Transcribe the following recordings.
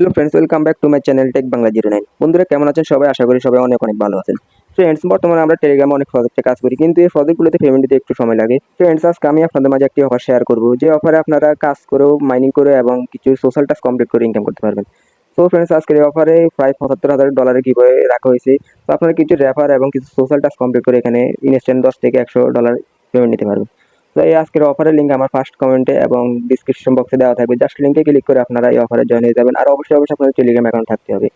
Hello friends, welcome back to my channel tech Bangla 09। বন্ধুরা কেমন আছেন সবাই? আশা করি সবাই অনেক অনেক ভালো আছেন। ফ্রেন্ডস, বর্তমানে আমরা টেলিগ্রামে অনেক প্রজেক্টে কাজ করি, কিন্তু এই প্রজেক্টগুলোতে পেমেন্ট দিতে একটু সময় লাগে। ফ্রেন্ডস, আজকে আমি আপনাদের মাঝে একটি অফার শেয়ার করব, যে অফারে আপনারা কাজ করেও, মাইনিং করে এবং কিছু সোশ্যাল টাস্ক কমপ্লিট করে ইনকাম করতে পারবেন। তো ফ্রেন্ডস, আজকের এই অফারে প্রায় $৭৫,০০০ গিভওয়ে রাখা হয়েছে। তো আপনারা কিছু রেফার এবং কিছু সোশ্যাল টাস্ক কমপ্লিট করে এখানে ইনস্ট্যান্ট $10 থেকে $100 পেমেন্ট নিতে পারবেন। তো এই আজকের অফারের লিঙ্ক আমার ফার্স্ট কমেন্টে এবং ডিসক্রিপশন বক্সে দেওয়া থাকবে। জাস্ট লিঙ্কে ক্লিক করে আপনারা এই অফারে জয়েন হয়ে যাবেন। আর অবশ্যই অবশ্যই আপনাদের টেলিগ্রাম অ্যাকাউন্ট থাকতে হবে।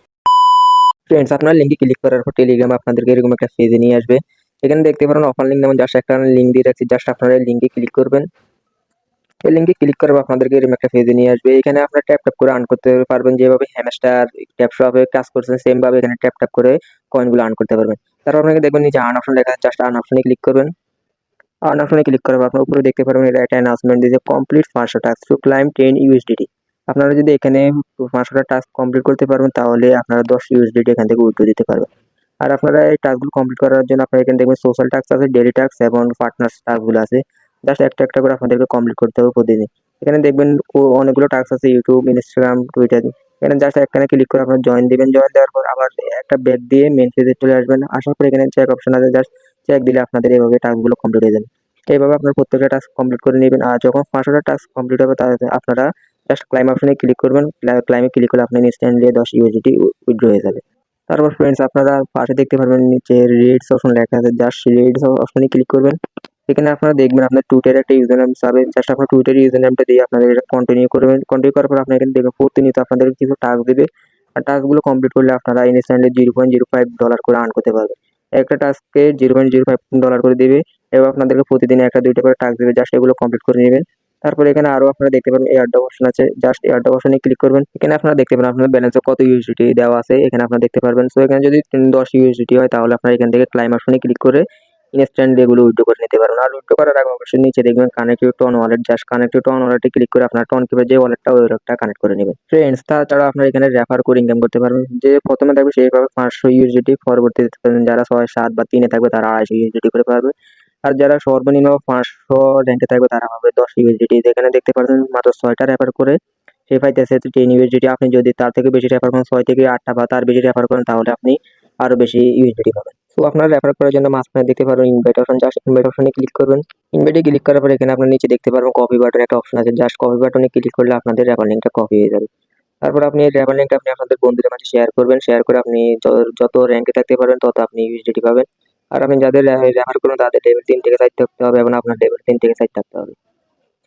ফ্রেন্ডস, আপনার লিঙ্কে ক্লিক করার পর টেলিগ্রাম আপনাদেরকে এরকম একটা পেজে নিয়ে আসবে। এখানে দেখতে পারেন অফার লিঙ্ক নামে জাস্ট একটা লিঙ্ক দিয়ে রাখছি। জাস্ট আপনারা এই লিঙ্কে ক্লিক করবেন। এই লিঙ্কে ক্লিক করার পর আপনাদেরকে এরকম একটা পেজে নিয়ে আসবে। এখানে আপনারা ট্যাপ ট্যাপ করে আর্ন করতে পারবেন। যেভাবে হ্যামস্টার ট্যাপ শপে কাজ করছেন সেম ভাবে এখানে ট্যাপ ট্যাপ করে কয়েনগুলো আর্ন করতে পারবেন। তারপর আপনাকে দেখবেন নিচে আর্ন অপশন লেখা আছে, জাস্ট আর্ন অপশনে ক্লিক করবেন। আর্ন অপশনে ক্লিক করার পর আপনার উপরে দেখতে পারবেন এটা একটা অ্যানাউন্সমেন্ট দিয়েছে, complete 500 task to claim 10 USDT. আপনারা যদি এখানে 500টা টাস্ক কমপ্লিট করতে পারবেন তাহলে আপনারা 10 ইউএসডিটি এখান থেকে উইথড্র দিতে পারবেন। আর আপনারা এই টাস্কগুলো কমপ্লিট করার জন্য আপনারা এখানে দেখবেন সোশ্যাল টাস্ক আছে, ডেইলি টাস্ক এবং পার্টনার্স টাস্কগুলো আছে। জাস্ট একটা একটা করে আপনাদেরকে কমপ্লিট করতে হবে প্রতিদিন। এখানে দেখবেন অনেকগুলো টাস্ক আছে, ইউটিউব, ইনস্টাগ্রাম, টুইটার। এখানে জাস্ট একখানে ক্লিক করে আপনারা জয়েন দিবেন। জয়েন দেওয়ার পর আবার একটা ব্যাক দিয়ে মেন পেজে চলে আসবেন। আসার পর এখানে চেক অপশন আছে, জাস্ট চেক দিলে আপনাদের এইভাবে টাস্কগুলো কমপ্লিট হয়ে যাবে। এইভাবে আপনার প্রত্যেকটা টাস্ক কমপ্লিট করে নেবেন। আর যখন 500টা টাস্ক কমপ্লিট হবে তাহলে আপনারা জাস্ট ক্লাইম অপশনে ক্লিক করবেন। ক্লাইমে ক্লিক করলে আপনি ইনস্ট্যান্টলি 10 ইউএসডিটি উইথড্র হয়ে যাবে। তারপর ফ্রেন্ডস, আপনারা পাশে দেখতে পারবেন নিচে রেডস অপশন লেখা আছে, জাস্ট রেডস অপশনে ক্লিক করবেন। এখানে আপনারা দেখবেন আপনার টুইটারে একটা ইউজার নেম চাবে। জাস্ট আপনার টুইটার ইউজার নেমটা দিয়ে আপনাদের এটা কন্টিনিউ করবেন। কন্টিনিউ করার পর আপনার এখানে দেখবেন প্রতিনিয়ত আপনাদের কিছু টাস্ক দিবে। আর টাস্কগুলো কমপ্লিট করলে আপনারা ইনস্ট্যান্টলি $0.05 করে আর্ন করতে পারবেন। একটা টাস্কে $0.05 করে দিবে এবং আপনাদেরকে প্রতিদিন একটা দুইটা করে টাস্ক দিবে। জাস্ট এগুলো কমপ্লিট করে নেবেন। তারপরে এখানে আরো আপনারা দেখতে পাবেন এয়ারড্রপ অপশন আছে, জাস্ট এয়ারড্রপ অপশনে ক্লিক করবেন। এখানে আপনারা দেখতে পাবেন আপনার ব্যালেন্সে কত ইউএসডিটি দেওয়া আছে, এখানে আপনারা দেখতে পারবেন। সো এখানে যদি 10 ইউএসডিটি হয় তাহলে আপনারা এখান থেকে ক্লাইম অপশনে ক্লিক করে ইনস্ট্যান্ট এগুলো উইথড্র করে নিতে পারবেন। আর উইথড্র করার আগে অবশ্যই নিচে দেখবেন connected to on wallet, just connected to on ওয়ালেটে ক্লিক করে আপনার টন কিপের যে ওয়ালেটটা ওই ওয়ালেটটা কানেক্ট করে নেবেন। ফ্রেন্ডস, তাছাড়া আপনারা এখানে রেফার করে ইনকাম করতে পারবেন। যে প্রথমে থাকবে সেইভাবে 500 ইউএসডিটি, পরবর্তীতে যারা 6, 7 বা 3 থাকবে তারা 250 ইউএসডিটি করে পারবে। আর যারা সর্বনিম্ন 500 র্যাঙ্কে থাকবে তারা পাবে 10 ইউএসডিটি। এখানে দেখতে পাচ্ছেন মাত্র 6টা রেফার করে সে পাইতেছে 10 ইউএসডিটি। আপনি যদি তার থেকে বেশি রেফার করেন, 6 থেকে 8টা বা তার বেশি রেফার করেন, তাহলে আপনি আরো বেশি ইউএসডিটি পাবেন। তো আপনারা রেফার করার জন্য মাঝখানে দেখতে পারবেন ইনভাইট অপশন, জাস্ট ইনভাইট অপশনে ক্লিক করবেন। ইনভাইটে ক্লিক করার পর এখানে আপনার নিচে দেখতে পারবেন কপি বাটন একটা অপশন আছে, জাস্ট কপি বাটনে ক্লিক করলে আপনাদের রেফার লিঙ্কটা কপি হয়ে যাবে। তারপর আপনি এই রেফার লিঙ্কটা আপনি আপনাদের বন্ধুদের মাঝে শেয়ার করবেন। শেয়ার করে আপনি যত র্যাঙ্কে থাকতে পারবেন তত আপনি ইউএসডিটি পাবেন। আর আপনি যাদের রেফার করুন তাদের লেভেল 3 থেকে 4 থাকতে হবে এবং আপনার লেভেল 3 থেকে 4 থাকতে হবে।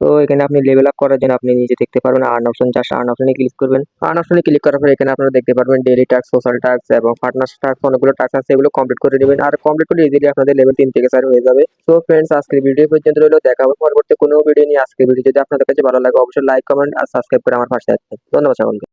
তো এখানে আপনি লেভেল আপ করার জন্য আপনি নিজে দেখতে পারবেন আর্ন অপশন, জাস্ট আর্ন অপশনে ক্লিক করবেন। আর্ন অপশনে ক্লিক করার পর এখানে আপনারা দেখতে পারবেন ডেইলি টাস্ক, সোশ্যাল টাস্ক এবং পার্টনার টাস্ক, অনেকগুলো টাস্ক আছে, এগুলো কমপ্লিট করে নেবেন। আর কমপ্লিট করে ইজিলি আপনাদের লেভেল 3 থেকে 4 হয়ে যাবে। তো ফ্রেন্ডস, আজকের ভিডিও পর্যন্ত রইলো। দেখা হবে পরবর্তী কোনো ভিডিও নিয়ে। আজকের ভিডিও যদি আপনাদের কাছে ভালো লাগে অবশ্যই লাইক, কমেন্ট আর সাবস্ক্রাইব করে আমার পাশে থাকবেন। ধন্যবাদ সকলকে।